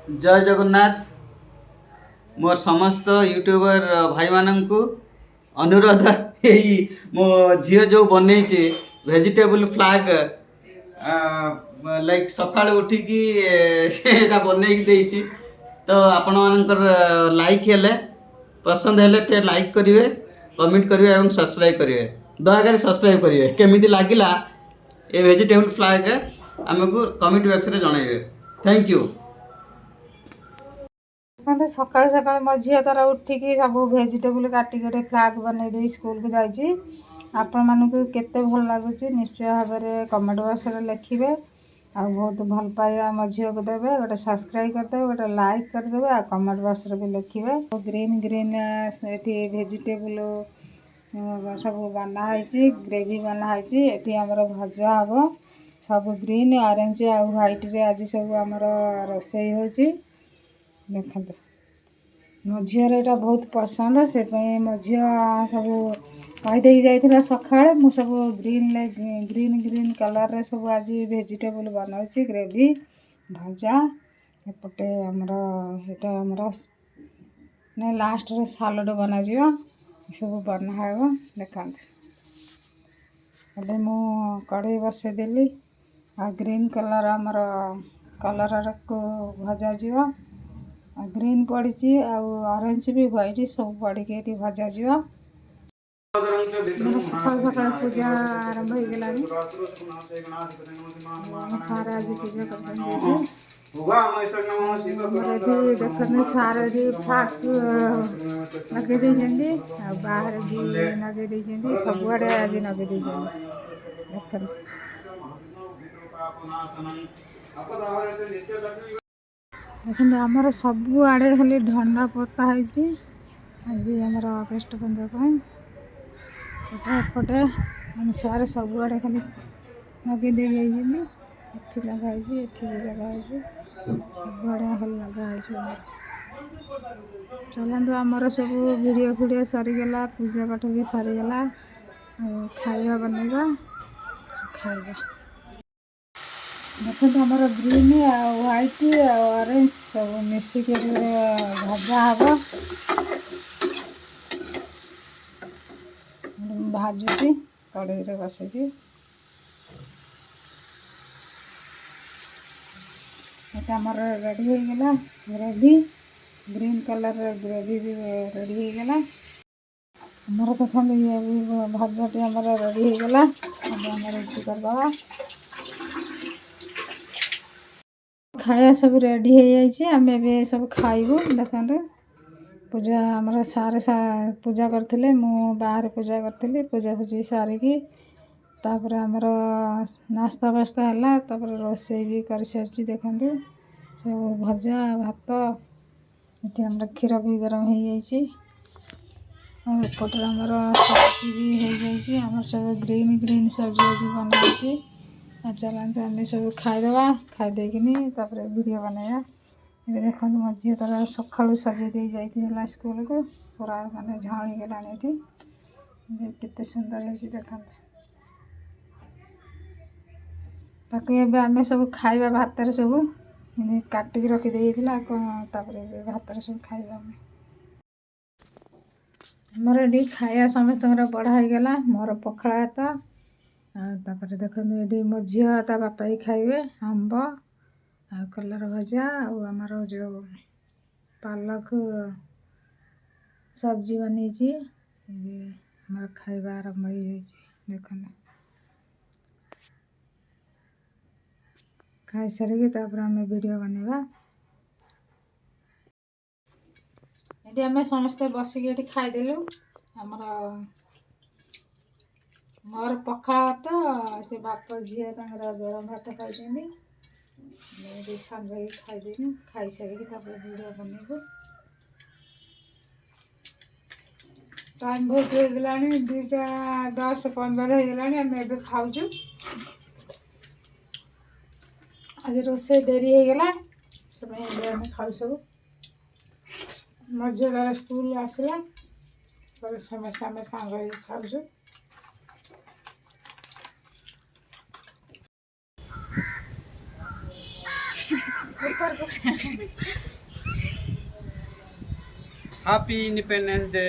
जय जगन्नाथ। मोर समस्त यूट्यूबर भाई मानू अनुरोध यही मो झील जो बनई वेजिटेबल फ्लैग लाइक सका उठिकी बनई तो आपण मानकर लाइक हेले पसंद हेले लाइक करेंगे कमेंट करेंगे और सब्सक्राइब करेंगे दयाकर सब्सक्राइब करेंगे केमी लगिला ये वेजिटेबल फ्लैग आमको कमेंट बॉक्स में जनइबे। Thank you. मतलब सकाल सकाल मो झी तार उठिकी सब भेजिटेबल काटिक गोटे फ्लाग बनई स्कूल को जाइए। आपण मानक केते भल लगुच निश्चय भाव में कमेंट बॉक्स में लिखे आ बहुत भल पाइबा मो झी को देवे गोटे सब्सक्राइब करदे गोटे लाइक करदे आ कमेंट बॉक्स में भी लिखे। ग्रीन ग्रीन ये भेजिटेबल सब बनाई ग्रेवी बनाई ये आमर भजा हम सब ग्रीन ऑरेंज आ व्हाइट रे आज सब आमर रोसई होची। देखो मो झीर यहाँ बहुत पसंद से मो झी सब कहीदे जाइए सका मु सब ग्रीन ग्रीन ग्रीन कलर रे सब आज भेजिटेबल बनाऊँगी ग्रेवी भजा एपटे आमर यहाँ आमर ना लास्ट रे सालड बना सब बना देखा मु कड़े बसईदेली आ ग्रीन कलर आमर कलर को भजा जीवा ग्रीन पड़ी ऑरेंज भी व्हाइट सब पड़ी भजा जीवा। सकाल सकाल पूजा आरंभ हो गलानी सारे आज पूजा करते देखते सारे फास्ट लगे देते बाहर भी लगे देते सबुआड़े आज लगे देते देखते आमर सबुआड़े खाली ढंडा पोता है आज आमर अगस्ट 15 एपटे अनुसार सबुआड़े खाली लगे दे लगाई भी लगाई सबुआड़े खाली लगाई। चलतु आमर सब वीडियो फीडियो सरीगला पूजा पाठ भी सरीगला खाଇବା बनइबा खाइबा। देखो आमर ग्रीन आ व्हाइट आ ऑरेंज सब मिसिक भजा हम भाजुची कड़े बसैकी आमर रेडी हो गला ग्रेवी ग्रीन कलर ग्रेवी भी रेडी हो गला आमर देखो ये भजाटी आमर रेडी हो गला करदे खाया सब रेडी हो जाइए आम ए सब खाइबू। देखते पूजा आमर सारे पूजा करते मु बाहर पूजा करी पूजा पूजी सारिकी तापर आमर नास्ता बास्ता है तापर रोसई भी कर सारी देखु सब भजा भात ये आमर क्षीर भी गरम हो जापटे आमर सब्जी भी हो जामर सब ग्रीन ग्रीन सब्जी आज बनाई चलते आम सब खाईदे खाईदेकिनी वीडियो बनाया। ये देखो मो झी तार सका सजे दे जाइला स्कूल को पूरा माने झाणी गलानी केते सुंदर है देखा ताकि आम सब खाइबा भात सब काटिक रखी भात सब खाइबा आमर ये खाया समस्त बढ़ा हो गला मोर पखाला भात देखो ये मो झी ता बापा ही खाइबे आंब आ कलर भजा आमर जो पालक सब्जी बनी हमारा खाइबा आरंभ हो देख खाई सारिकी आम वीडियो बनवा ये आम समस्ते बसिक ये खाईदेलु आमर मोर पखाला भात से बाप झी गरम भात खाई सांग खाईदेनु खाई सारिकी वीडियो बनइबू। टाइम बहुत हो गला 2:10-15 हो गला आम ए खाऊँ आज रोसे डेरी हो गला सब खाऊ सब मो झी तार स्कूल आसला समस्त आम सांग खाऊ हैप्पी इंडिपेंडेंस डे।